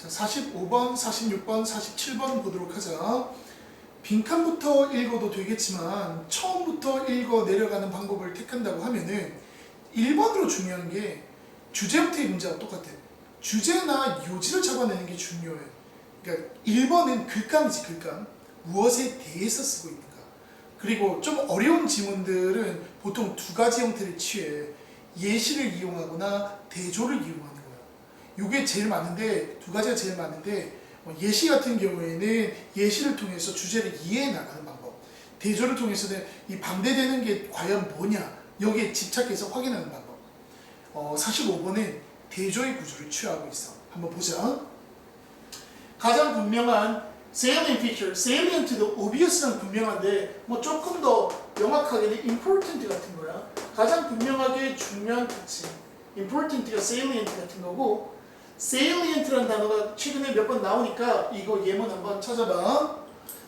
자, 45번, 46번, 47번 보도록 하자. 빈칸부터 읽어도 되겠지만 처음부터 읽어 내려가는 방법을 택한다고 하면은 1번으로 중요한 게 주제 형태의 문제와 똑같아요. 주제나 요지를 잡아내는 게 중요해요. 그러니까 1번은 글감이지, 글감. 무엇에 대해서 쓰고 있는가. 그리고 좀 어려운 지문들은 보통 두 가지 형태를 취해 예시를 이용하거나 대조를 이용하는 거예요. 이게 제일 많은데, 두 가지가 제일 많은데, 예시 같은 경우에는 예시를 통해서 주제를 이해해 나가는 방법, 대조를 통해서는 이 반대되는 게 과연 뭐냐, 여기에 집착해서 확인하는 방법. 45번은 대조의 구조를 취하고 있어. 한번 보자. 가장 분명한 salient feature, salient도 obvious랑 분명한데 뭐 조금 더 명확하게는 important 같은 거야. 가장 분명하게 중요한 특징, important가 salient 같은 거고, salient라는 단어가 최근에 몇 번 나오니까 이거 예문 한번 찾아봐.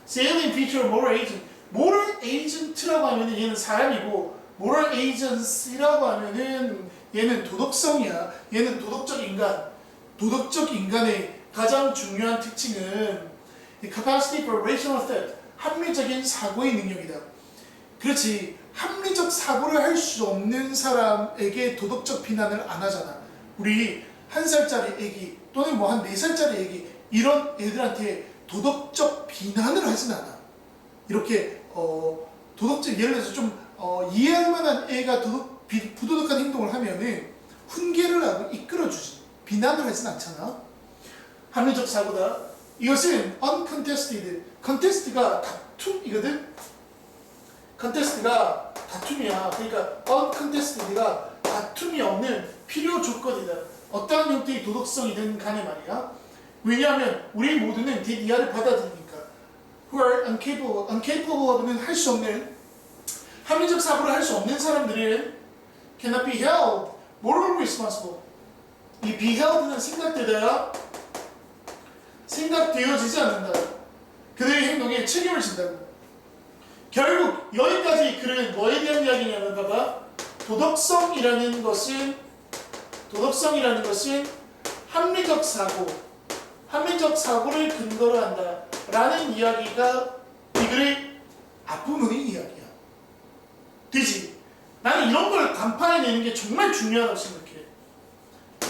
salient feature moral agent. moral agent라고 하면은 얘는 사람이고, moral agency라고 하면은 얘는 도덕성이야. 얘는 도덕적 인간. 도덕적 인간의 가장 중요한 특징은 capacity for rational thought, 합리적인 사고의 능력이다. 그렇지, 합리적 사고를 할 수 없는 사람에게 도덕적 비난을 안 하잖아. 우리 1살짜리 애기 또는 뭐 한 4살짜리 애기, 이런 애들한테 도덕적 비난을 하진 않아. 이렇게 도덕적, 예를 들어서 좀 이해할 만한 애가 부도덕한 행동을 하면은 훈계를 하고 이끌어주지, 비난을 하진 않잖아. 합리적 사고다. 이것은 uncontested, contest가 다툼이거든. contest가 다툼이야. 그러니까 uncontested가 다툼이 없는 필요 조건이다. 어떠한 형태의 도덕성이든 간에 말이야. 왜냐하면 우리 모두는 대이하를 받아들이니까. who are uncapable는 할 수 없는, 합리적 사고를 할 수 없는 사람들은 cannot be held morally responsible. 이 be held는 생각되어지지 않는다. 그들의 행동에 책임을 진다고. 결국 여기까지 글은 뭐에 대한 이야기냐면 봐봐. 도덕성이라는 것은 합리적 사고를 근거로 한다 라는 이야기가 이 글의 앞부분의 이야기야. 되지? 나는 이런 걸 간파해내는 게 정말 중요하다고 생각해.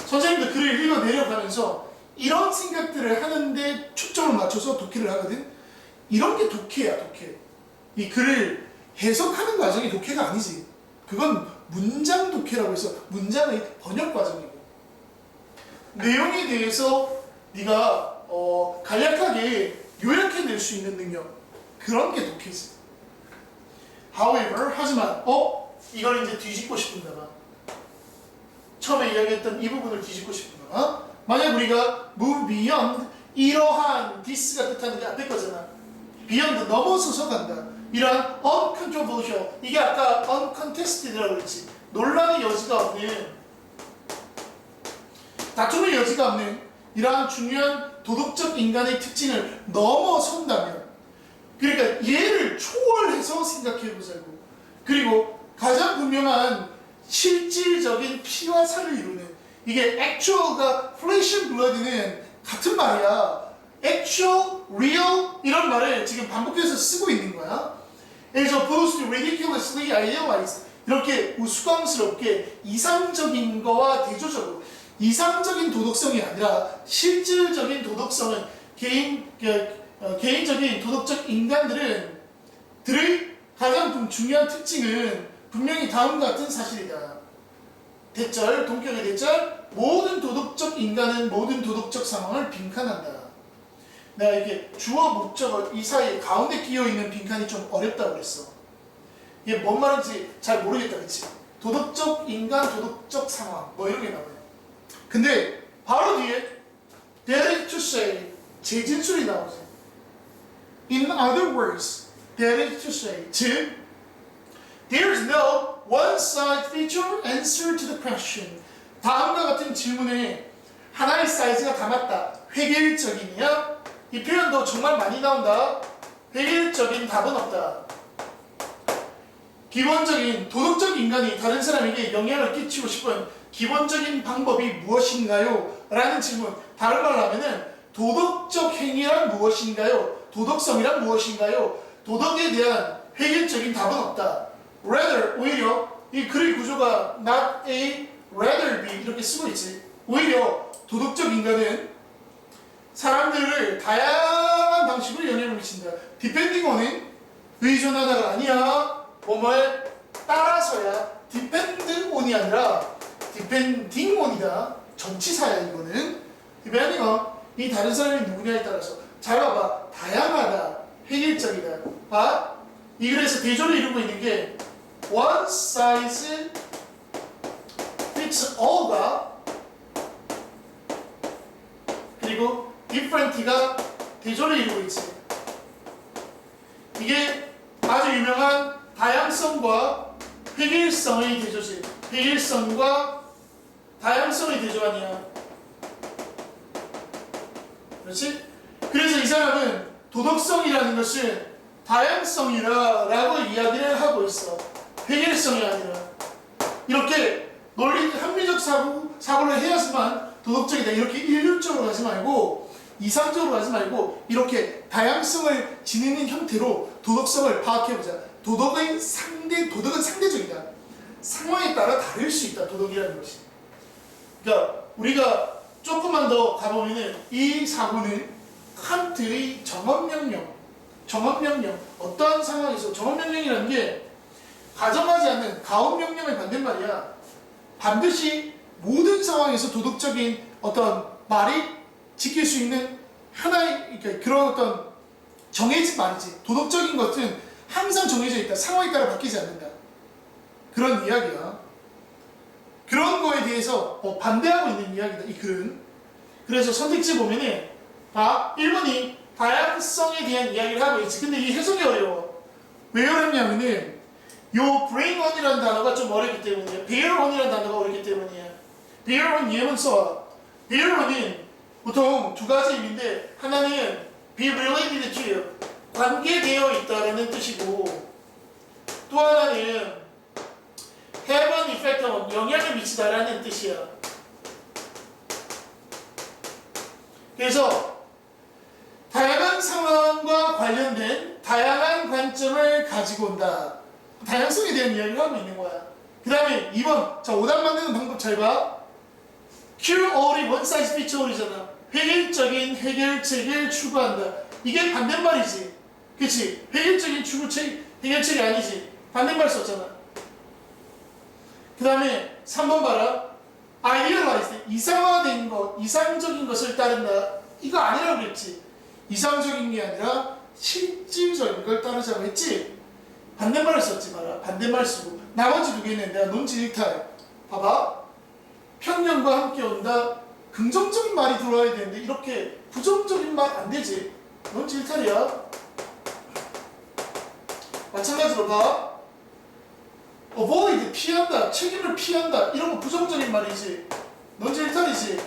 선생님도 글을 읽어 내려가면서 이런 생각들을 하는데 초점을 맞춰서 독해를 하거든. 이런 게 독해야, 독해. 이 글을 해석하는 과정이 독해가 아니지. 그건 문장 독해라고 해서 문장의 번역 과정이고, 내용에 대해서 네가 간략하게 요약해낼 수 있는 능력, 그런 게 독해지. However, 하지만 이걸 이제 뒤집고 싶은가 봐. 처음에 이야기했던 이 부분을 뒤집고 싶은가 봐. 만약 우리가 move beyond, 이러한 this가 뜻하는 게 앞에 거잖아. beyond, 넘어서서 간다. 이러한 uncontroversial, 이게 아까 uncontested라고 그랬지. 논란의 여지가 없는, 다툼의 여지가 없는 이러한 중요한 도덕적 인간의 특징을 넘어선다면, 그러니까 얘를 초월해서 생각해보자고. 그리고 가장 분명한 실질적인 피와 살을 이루는, 이게 actual과 flesh and blood는 같은 말이야. actual, real 이런 말을 지금 반복해서 쓰고 있는 거야. as opposed to ridiculously idealized, 이렇게 우스꽝스럽게 이상적인 거와 대조적으로, 이상적인 도덕성이 아니라 실질적인 도덕성은 개인적인 도덕적 인간들의 가장 중요한 특징은 분명히 다음과 같은 사실이다. 대절, 동격의 대절, 모든 도덕적 인간은 모든 도덕적 상황을 빈칸한다. 내가 이게 주어 목적어 이 사이에 가운데 끼어있는 빈칸이 좀 어렵다고 그랬어. 이게 뭔 말인지 잘 모르겠다, 그치? 도덕적 인간, 도덕적 상황 뭐 이런 게 나와요. 근데 바로 뒤에 that is to say, 재진술이 나오지. In other words, that is to say, 즉 there is no one-size fits all answer to the question. 다음과 같은 질문에 하나의 사이즈가 다 맞다. 획일적이냐? 이 표현도 정말 많이 나온다. 획일적인 답은 없다. 기본적인 도덕적 인간이 다른 사람에게 영향을 끼치고 싶은 기본적인 방법이 무엇인가요? 라는 질문. 다른 말로 하면은 도덕적 행위란 무엇인가요? 도덕성이란 무엇인가요? 도덕에 대한 해결적인 답은 없다. rather, 오히려 이 글의 구조가 not A, rather B 이렇게 쓰고 있지. 오히려 도덕적 인간은 사람들을 다양한 방식으로 영향을 미친다. depending on은 의존하다가 아니야. 뭐뭐에 따라서야. depend on이 아니라 depending on이다. 전치사야 이거는. depending on 이 다른 사람이 누구냐에 따라서. 잘 봐봐. 다양하다. 획일적이다. 아? 이 글에서 대조를 이루고 있는 게 one size fits all가 그리고 different가 대조를 이루고 있지. 이게 아주 유명한 다양성과 획일성의 대조지. 획일성과 다양성의 대조 아니야. 그렇지? 그래서 이 사람은 도덕성이라는 것은 다양성이라 라고 이야기를 하고 있어. 획일성이 아니라. 이렇게 논리 합리적 사고를 해야지만 도덕적이다. 이렇게 일률적으로 가지 말고 이상적으로 가지 말고 이렇게 다양성을 지니는 형태로 도덕성을 파악해보자. 도덕은 상대적이다. 상황에 따라 다를 수 있다. 도덕이라는 것이. 그러니까 우리가 조금만 더 가보면은 이 사고는 칸트의 정언명령. 어떠한 상황에서 정언명령이라는 게 가정하지 않는 가언명령의 반대말이야. 반드시 모든 상황에서 도덕적인 어떤 말이 지킬 수 있는 하나의 그러니까 그런 어떤 정해진 말이지. 도덕적인 것은 항상 정해져 있다. 상황에 따라 바뀌지 않는다. 그런 이야기야. 그런 거에 대해서 반대하고 있는 이야기다. 이 글은. 그래서 선택지 보면은 1번이 다양성에 대한 이야기를 하고 있지. 근데 이 해석이 어려워. 왜 어렵냐면은 요 bring on이라는 단어가 좀 어렵기 때문이야. bear on이라는 단어가 어렵기 때문이야. bear on 예문 써와. bear on은 보통 두 가지 의미인데 하나는 be related to 관계되어 있다라는 뜻이고 또 하나는 have an effect on 영향을 미치다라는 뜻이야. 그래서 다양한 상황과 관련된 다양한 관점을 가지고 온다. 다양성에 대한 이야기를 하고 있는 거야. 그 다음에 2번. 자, 오답 만드는 방법 잘 봐. Q-all이 one size fits all이잖아. 획일적인 해결책을 추구한다. 이게 반대말이지. 그치? 획일적인 해결책이 아니지. 반대말 썼잖아. 그 다음에 3번 봐라. idealized. 이상화된 것, 이상적인 것을 따른다. 이거 아니라고 그랬지. 이상적인 게 아니라 실질적인 걸 따르자고 했지. 반대말을 썼지 마라. 반대말 쓰고 나머지 두 개는 내가 논지 일탈. 봐봐. 편견과 함께 온다. 긍정적인 말이 들어와야 되는데 이렇게 부정적인 말 안 되지. 논지 일탈이야. 마찬가지로 봐. avoid 피한다. 책임을 피한다. 이런 거 부정적인 말이지. 논지 일탈이지.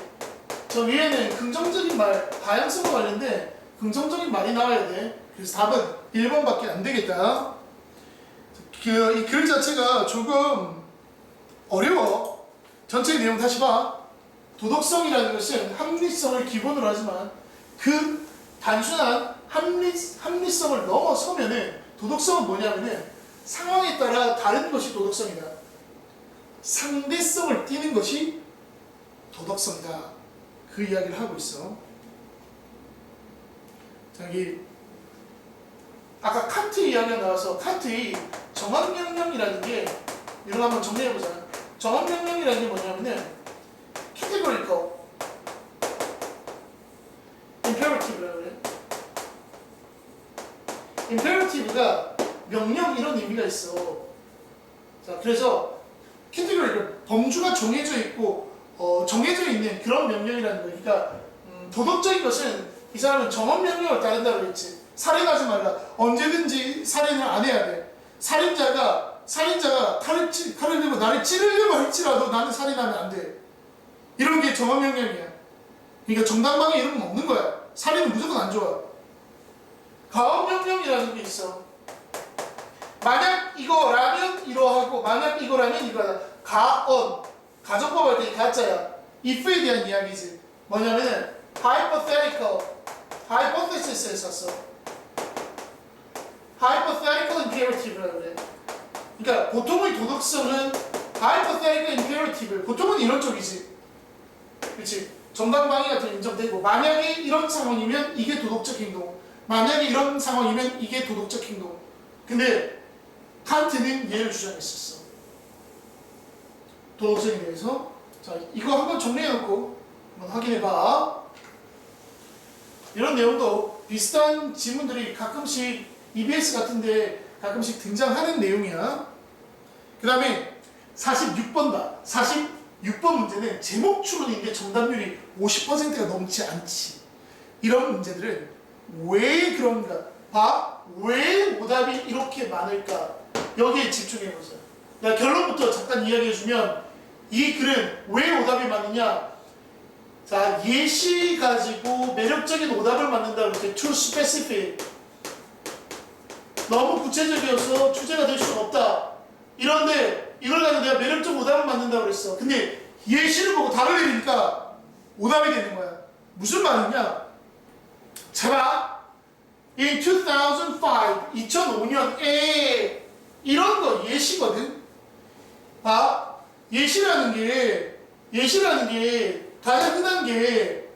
저 위에는 긍정적인 말, 다양성과 관련된 긍정적인 말이 나와야 돼. 그래서 답은 1번밖에 안 되겠다. 이 글 자체가 조금 어려워. 전체 내용 다시 봐. 도덕성이라는 것은 합리성을 기본으로 하지만 그 단순한 합리성을 넘어서면은 도덕성은 뭐냐면은 상황에 따라 다른 것이 도덕성이다. 상대성을 띠는 것이 도덕성이다. 그 이야기를 하고 있어. 여기 아까 칸트 이야기가 나와서 칸트의 정언명령이라는 게 이런 거 한번 정리해보자. 정언명령이라는 게 뭐냐면은 categorical, imperative라고 그래. imperative가 명령 이런 의미가 있어. 자, 그래서 categorical 범주가 정해져 있고 정해져 있는 그런 명령이라는 거야. 그러니까 도덕적인 것은 이 사람은 정언명령을 따른다고 했지. 살인하지 말라. 언제든지 살인을 안 해야 돼. 살인자가 칼을 들고 나를 찌르려고 할지라도 나는 살인하면 안 돼. 이런 게 정언명령이야. 그러니까 정당방위 이런 건 없는 거야. 살인은 무조건 안 좋아. 가언명령이라는 게 있어. 만약 이거라면 이러하고 만약 이거라면 이거다. 가언. 가정법 할 때 가짜야. if에 대한 이야기지. 뭐냐면은 hypothetical, hypothesis에 썼어. hypothetical imperative라고 그래. 그러니까 보통의 도덕성은 hypothetical imperative, 보통은 이런 쪽이지. 그렇지? 정당방위 같은 게 인정되고, 만약에 이런 상황이면 이게 도덕적 행동, 만약에 이런 상황이면 이게 도덕적 행동. 근데 칸트는 얘를 주장했었어. 도덕성에 대해서. 자, 이거 한번 정리해놓고 한번 확인해봐. 이런 내용도 비슷한 지문들이 가끔씩 EBS 같은데 가끔씩 등장하는 내용이야. 그 다음에 46번다. 46번 문제는 제목 추론인데 정답률이 50%가 넘지 않지. 이런 문제들은 왜 그런가? 봐. 왜 오답이 이렇게 많을까? 여기에 집중해보자. 내가 결론부터 잠깐 이야기해주면 이 글은 왜 오답이 많으냐? 자, 예시 가지고 매력적인 오답을 만든다고 이렇게 too specific. 너무 구체적이어서 주제가 될 수는 없다. 이런데 이걸 가지고 내가 매력적 오답을 만든다고 그랬어. 근데 예시를 보고 답을 내리니까 오답이 되는 거야. 무슨 말이냐? 자 봐. In 2005, 2005년에 이런 거 예시거든. 봐. 예시라는 게 가장 흔한 게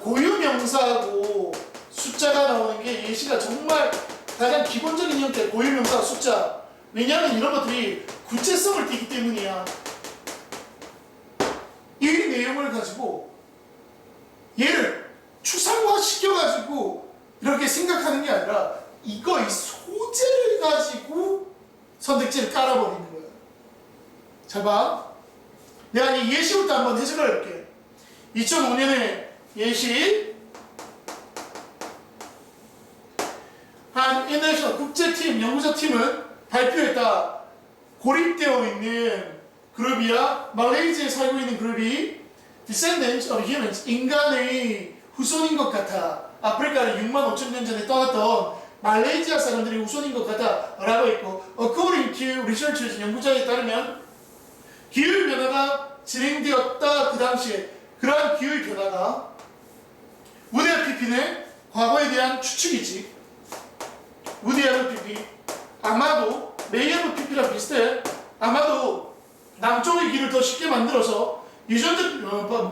고유명사하고 숫자가 나오는 게 예시가 정말 가장 기본적인 형태 고유명사 숫자. 왜냐하면 이런 것들이 구체성을 띠기 때문이야. 이 내용을 가지고 얘를 추상화 시켜가지고 이렇게 생각하는 게 아니라 이거의 소재를 가지고 선택지를 깔아버리는 거야. 잘 봐. 내가 이 예시부터 한번 해석을 할게. 2005년에 예시 한 인터내셔널 국제팀, 연구자팀은 발표했다. 고립되어 있는 그룹이야. 말레이시아에 살고 있는 그룹이 Descendants of Humans, 인간의 후손인 것 같아. 아프리카를 6만 5천 년 전에 떠났던 말레이시아 사람들이 후손인 것 같아 라고 했고, According to researchers, 연구자에 따르면 기후변화가 진행되었다. 그 당시에 그러한 기후변화가 우디 앨런 피피는 과거에 대한 추측이지. 우디 앨런 피피 아마도 메이 앨런 피피랑 비슷해. 아마도 남쪽의 길을 더 쉽게 만들어서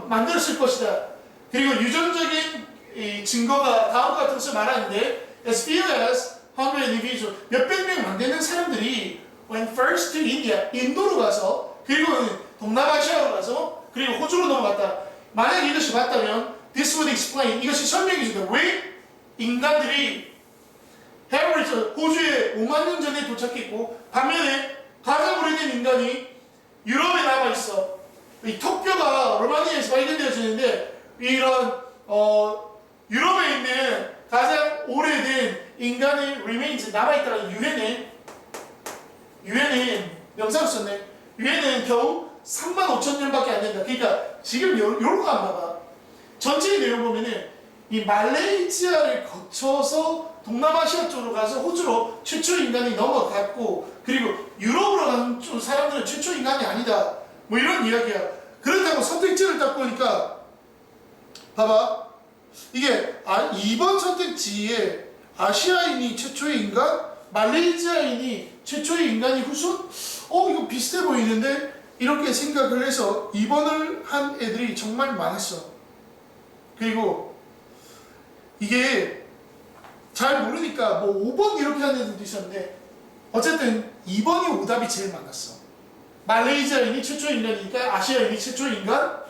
만들었을 것이다. 그리고 유전적인 이 증거가 다음과 같은 것을 말하는데 as few as 100 individuals, 몇백 명 안 되는 사람들이 went first to India, 인도로 가서, 그리고 동남아시아로 가서, 그리고 호주로 넘어갔다. 만약 이것이 맞다면 this would explain, 이것이 설명해준다. 왜 인간들이 호주에 5만 년 전에 도착했고 반면에 가장 오래된 인간이 유럽에 남아있어. 이 턱뼈가 로마니아에서 발견되어지는데 이런 유럽에 있는 가장 오래된 인간의 remains 남아있다는 유엔은 명사로 썼네. 유엔은 겨우 3만 5천 년밖에 안 된다. 그러니까 지금 요런 거 한번 봐봐. 전체 내용 보면은 이 말레이시아를 거쳐서 동남아시아 쪽으로 가서 호주로 최초 인간이 넘어갔고, 그리고 유럽으로 간 사람들은 최초 인간이 아니다. 뭐 이런 이야기야. 그렇다고 선택지를 딱 보니까 봐봐. 이게 2번 선택지에 아시아인이 최초의 인간, 말레이시아인이 최초의 인간이 후손? 이거 비슷해 보이는데? 이렇게 생각을 해서 2번을 한 애들이 정말 많았어. 그리고 이게 잘 모르니까 뭐 5번 이렇게 하는 애들도 있었는데 어쨌든 2번이 오답이 제일 많았어. 말레이시아인이 최초 인간이니까 아시아인이 최초 인간?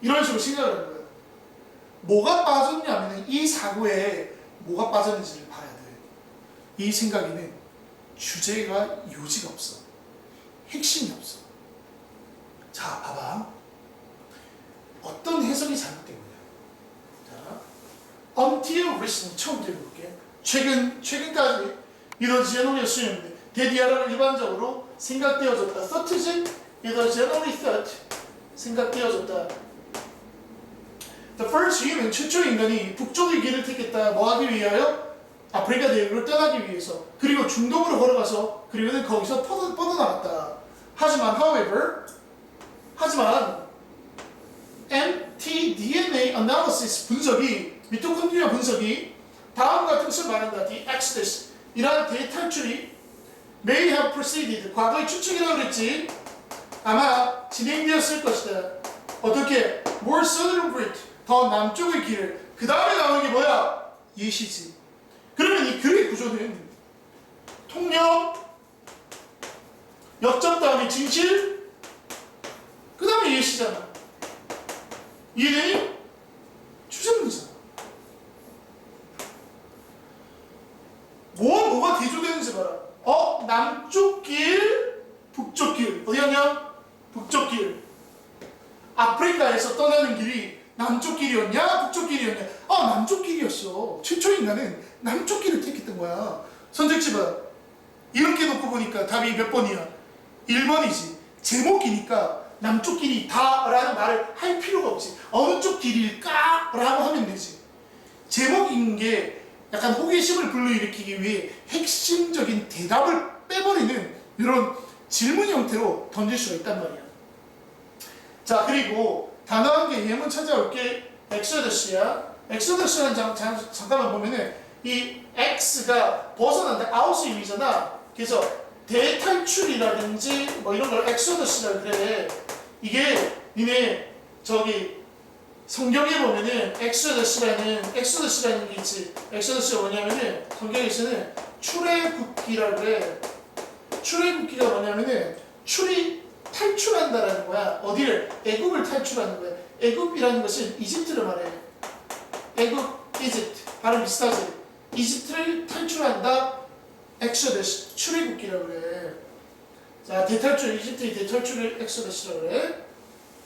이런 식으로 생각을 하는 거예요. 뭐가 빠졌냐면 이 사고에 뭐가 빠졌는지를 봐야 돼. 이 생각에는 주제가 요지가 없어. 핵심이 없어. 자, 봐봐. 어떤 해석이 잘못된 거냐. 자, until recently, 처음 들어볼게. 최근까지 이런 제너럴 수용인데 데디아라는 일반적으로 생각되어졌다. thoughtism is a generally thought. 생각되어졌다. The first human, 최초 인간이 북쪽의 길을 택했다. 뭐 하기 위하여? 아프리카 대륙을 떠나기 위해서. 그리고 중동으로 걸어가서 그리고는 거기서 뻗어나갔다. 하지만 however 하지만 mtDNA analysis 분석이 미토콘드리아 분석이 다음과 뜻을 말한다. The exodus 이러한 대탈출이 may have proceeded 과거의 추측이라고 그랬지. 아마 진행되었을 것이다. 어떻게? more southern route 더 남쪽의 길을 그 다음에 나오는 게 뭐야? 예시지. 그러면 이 글의 구조는 통영 역점 다음에 진실 그 다음에 예시잖아. 이해되니? 주제문이잖아. 뭐가 대조되는지 봐라. 남쪽 길, 북쪽 길. 어디 갔냐? 북쪽 길. 아프리카에서 떠나는 길이 남쪽 길이었냐? 북쪽 길이었냐? 남쪽 길이었어. 최초 인간은 남쪽 길을 택했던 거야. 선택지 봐. 이렇게 놓고 보니까 답이 몇 번이야? 1번이지. 제목이니까 남쪽 길이다 라는 말을 할 필요가 없지. 어느 쪽 길일까? 라고 하면 되지. 제목인 게 약간 호기심을 불러일으키기 위해 핵심적인 대답을 빼버리는 이런 질문 형태로 던질 수가 있단 말이야. 자, 그리고 단어 한 개 예문 찾아올게. 엑소더스야. 엑소더스라는 잠깐만 보면은 이 X가 벗어난다. 아웃의 의미잖아. 그래서 대탈출이라든지 뭐 이런 걸 엑소더스라 그래. 이게 니네 저기 성경에 보면은 엑소더스라는 게 있지. 엑소더스가 뭐냐면은 성경에서는 출애굽기라고 그래. 출애굽기가 뭐냐면은 탈출한다라는 거야. 어디를? 애굽을 탈출하는 거야. 애굽이라는 것은 이집트를 말해. 애굽, 이집트. 발음 비슷하지? 이집트를 탈출한다. 엑소더스, 출애굽기라고 그래. 자, 대탈출, 이집트의 대탈출을 엑소더스라고 그래.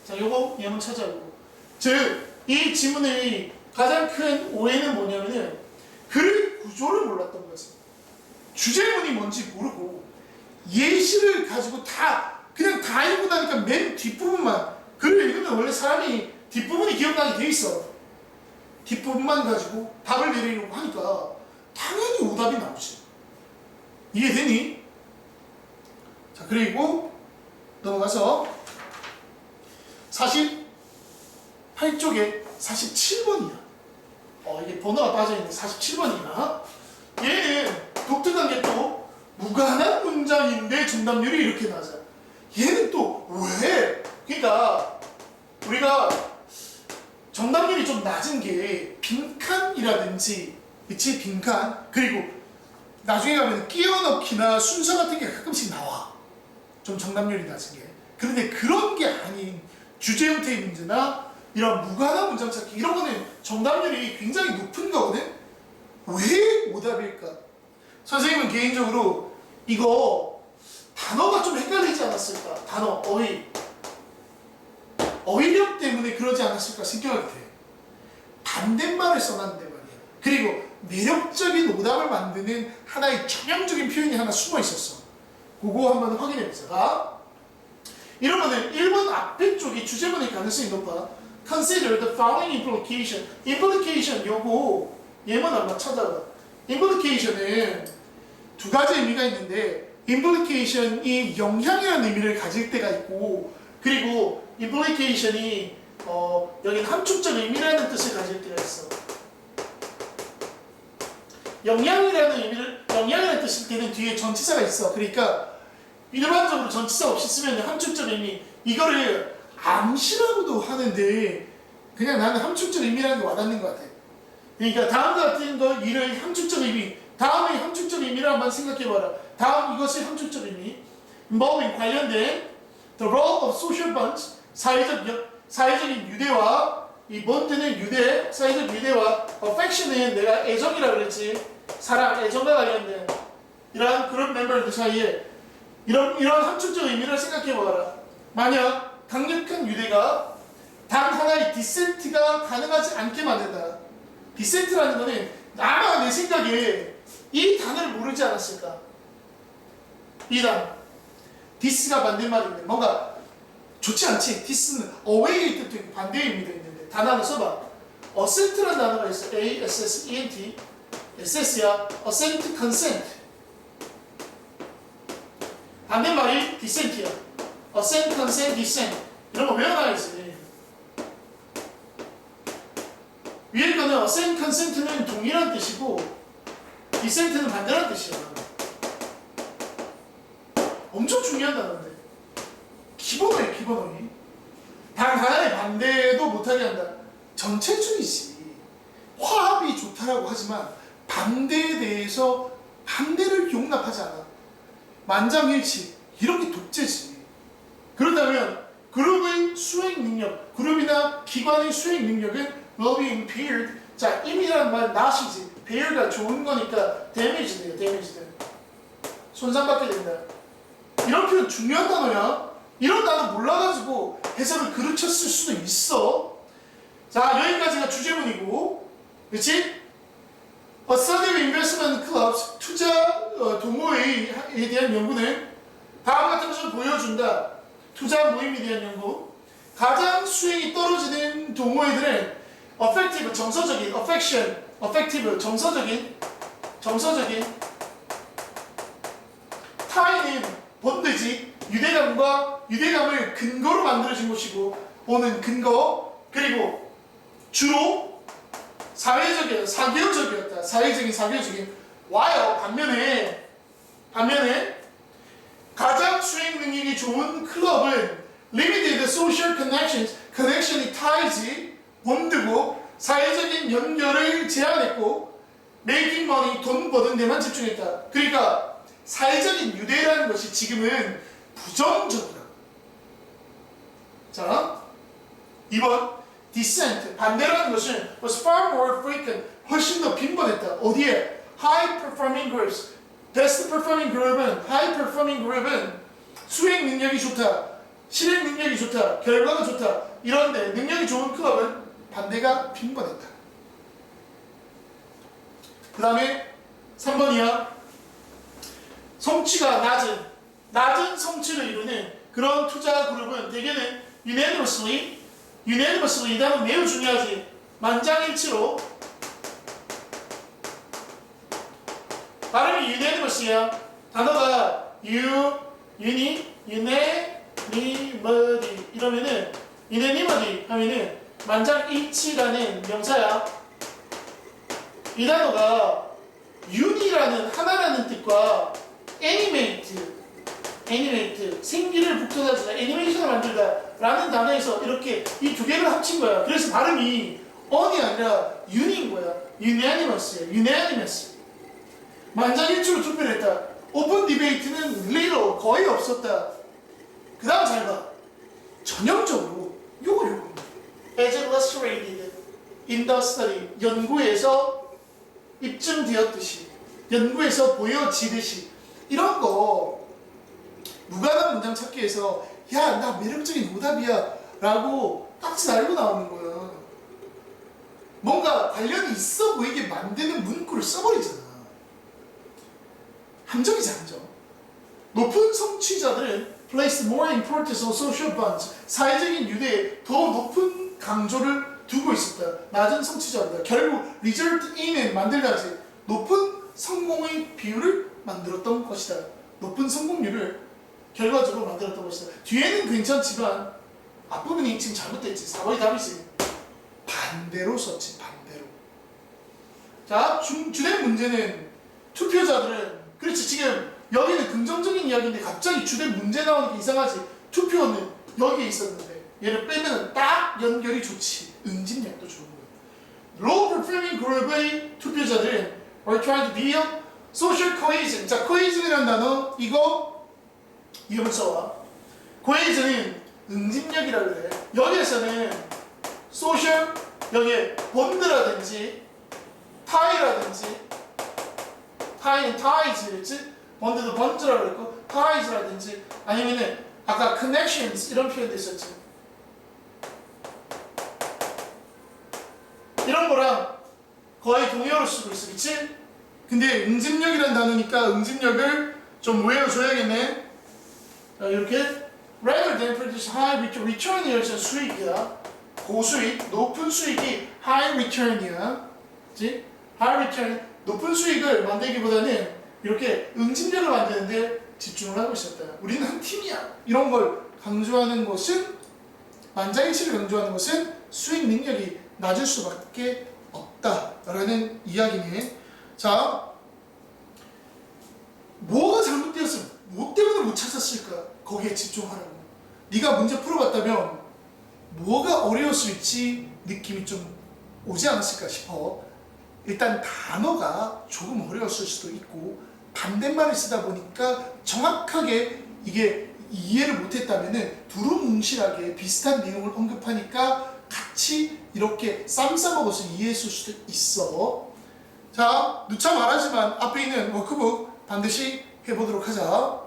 자, 요거 예문 찾아보고. 즉, 이 지문의 가장 큰 오해는 뭐냐면은 글의 구조를 몰랐던 거지. 주제문이 뭔지 모르고 예시를 가지고 그냥 다 읽고 나니까 맨 뒷부분만 글을 읽으면 원래 사람이 뒷부분이 기억나게 돼 있어. 뒷부분만 가지고 답을 내리려고 하니까 당연히 오답이 나오지. 이해되니? 자, 그리고 넘어가서 48쪽에 47번이야. 이게 번호가 빠져있는데 47번이야. 얘는 독특한 게 또 무관한 문장인데 정답률이 이렇게 낮아. 얘는 또 왜? 그러니까 우리가 정답률이 좀 낮은 게 빈칸이라든지, 그치? 빈칸. 그리고 나중에 가면 끼워 넣기나 순서 같은 게 가끔씩 나와. 좀 정답률이 낮은 게. 그런데 그런 게 아닌 주제 형태의 문제나 이런 무관한 문장 찾기 이런 거는 정답률이 굉장히 높은 거거든? 왜 오답일까? 선생님은 개인적으로 이거 단어가 좀 헷갈리지 않았을까? 단어, 어휘력 때문에 그러지 않았을까 생각이 돼. 반대말을 써놨는데 말이야. 그리고 매력적인 오답을 만드는 하나의 전형적인 표현이 하나 숨어 있었어. 그거 한번 확인해보자. 이러면은 1번 앞에 쪽이 주제문일 가능성이 높아. Consider the following implication. implication 요거 예문 한번 찾아봐. implication은 두 가지 의미가 있는데 implication이 영향이라는 의미를 가질 때가 있고, 그리고 implication이 여기는 함축적 의미라는 뜻을 가질 때가 있어. 영향이라는 뜻일 때는 뒤에 전치사가 있어. 그러니까 일반적으로 전치사 없이 쓰면 함축적 의미, 이거를 암시라고도 하는데 그냥 나는 함축적 의미라는 게 와닿는 것 같아. 그러니까 다음과 같은 거 이를 함축적 의미, 다음의 함축적 의미를 한번 생각해봐라. 다음 이것의 함축적 의미, involving 관련된 the role of social bonds, 사회적인 유대와, 이 bond는 유대, 사회적 유대와, affection은 내가 애정이라고 그랬지. 사랑, 애정과 관련된 이런 그런 멤버들 사이에 이런 함축적 의미를 생각해봐라. 만약 강력한 유대가 단 하나의 디센트가 가능하지 않게 만든다. 디센트라는 거는 아마 내 생각에 이 단어를 모르지 않았을까? 이 단어. 디스가 반대말인데 뭔가 좋지 않지? 디스는 away의 뜻도 있고 반대의 의미도 있는데 단어 하나 써봐. assent라는 단어가 있어. A-S-S-E-N-T. SS야. assent, consent. 반대말이 dissent야. assent, consent, dissent. 이런 거 외워놔야지. 위에 거는 same consent는 동일한 뜻이고 dissent는 반대란 뜻이야. 엄청 중요한 단어인데 기본어예요. 기본어이. 단 하나의 반대도 못하게 한다. 전체주의지. 화합이 좋다라고 하지만 반대에 대해서 반대를 용납하지 않아. 만장일치. 이런 게 독재지. 그렇다면 그룹의 수행 능력, 그룹이나 기관의 수행 능력은 will be impaired. 자, 임이라는 말 not이지. impaired가 좋은 거니까 damage 돼요. damage 돼요. 손상받게 된다. 이런 표현 중요한 단어야. 이런 단어 몰라가지고 해석을 그르쳤을 수도 있어. 자, 여기까지가 주제문이고, 그렇지? Assertive investment clubs, 투자 동호회에 대한 연구는 다음 같은 것을 보여준다. 투자 모임에 대한 연구. 가장 수익이 떨어지는 동호회들은 effective, 정서적인, affection, effective, 정서적인, 타인은 본드지, 유대감을 근거로 만들어진 곳이고, 오는 근거, 그리고 주로 사회적이었다. 사교적이었다. 사교적인. 와요. 반면에 가장 수행 능력이 좋은 클럽은 limited social connections, connection이 타이지, 본드고, 사회적인 연결을 제한했고, making money, 돈 버는 데만 집중했다. 그러니까 사회적인 유대라는 것이 지금은 부정적이다. 자, 2번 dissent, 반대라는 것은 was far more frequent, 훨씬 더 빈번했다. 어디에? high performing groups, best performing group은, high performing group은 수행 능력이 좋다, 실행 능력이 좋다, 결과가 좋다. 이런데 능력이 좋은 클럽은 반대가 빈번했다. 그 다음에 3번이야. 성취가 낮은 성취를 이루는 그런 투자 그룹은 대개는 unanimously, 이 단어 매우 중요하지. 만장일치로. 발음이 unanimous야. 단어가 unanimity 이러면은 unanimity 하면은 만장일치라는 명사야. 이 단어가 un이라는 하나라는 뜻과 animate, 생기를 북돋아주다, 애니메이션을 만들다 라는 단어에서 이렇게 이 두 개를 합친 거야. 그래서 발음이 on이 아니라 un인 거야. unanimous. 만장일치로 투표를 했다. 오픈 디베이트는 little, 거의 없었다. 그 다음 잘 봐. 전형적으로 요거 as illustrated in the study, 연구에서 입증되었듯이, 연구에서 보여지듯이. 이런 거 무관한 문장 찾기 위해서 야, 나 매력적인 오답이야 라고 딱지 달고 나오는 거야. 뭔가 관련이 있어 보이게 만드는 문구를 써버리잖아. 함정이지, 함정. 높은 성취자들은 place more importance on social bonds, 사회적인 유대에 더 높은 강조를 두고 있었다. 낮은 성취자입니다. 결국 result in은 만들다지 높은 성공의 비율을 만들었던 것이다. 높은 성공률을 결과적으로 만들었던 것이다. 뒤에는 괜찮지만 앞부분이 지금 잘못됐지. 4번이 답이지. 반대로 썼지. 반대로. 자, 주된 문제는 투표자들은, 그렇지, 지금 여기는 긍정적인 이야기인데 갑자기 주된 문제 나오는 게 이상하지. 투표는 여기에 있었는데 얘를 빼면 딱 연결이 좋지. 응집력도 좋은 거야. Low performing group의 투표자들은 are trying to build social cohesion. 자, cohesion이라는 단어 이거 이름을 써와. cohesion은 응집력이라고 그래. 여기에서는 social, 여기에 본드라든지 타이라든지, 타이는 타이즈 그랬지? 본드도 번즈라고 그랬고 타이즈라든지 아니면은 아까 connections 이런 표현도 있었지. 이런 거랑 거의 동의어로 쓰고 있어, 그치? 근데 응집력이라는 단어니까 응집력을 좀 외워줘야겠네. 이렇게 rather than produce high return이어서 수익이야. 고수익, 높은 수익이 high return이야. 그치? high return, 높은 수익을 만들기보다는 이렇게 응집력을 만드는데 집중을 하고 있었다. 우리는 한 팀이야. 이런 걸 강조하는 것은 만장일치를 강조하는 것은 수행 능력이 낮을 수밖에 없다라는 이야기네. 자, 뭐가 잘못되었으면 뭐 때문에 못 찾았을까? 거기에 집중하라고. 네가 문제 풀어봤다면 뭐가 어려웠을지 느낌이 좀 오지 않았을까 싶어. 일단 단어가 조금 어려웠을 수도 있고 반대말을 쓰다 보니까 정확하게 이게 이해를 못했다면은 두루뭉실하게 비슷한 내용을 언급하니까 같이 이렇게 쌈 싸먹어서 이해했을 수도 있어. 자, 누차 말하지만 앞에 있는 워크북 반드시 해보도록 하자.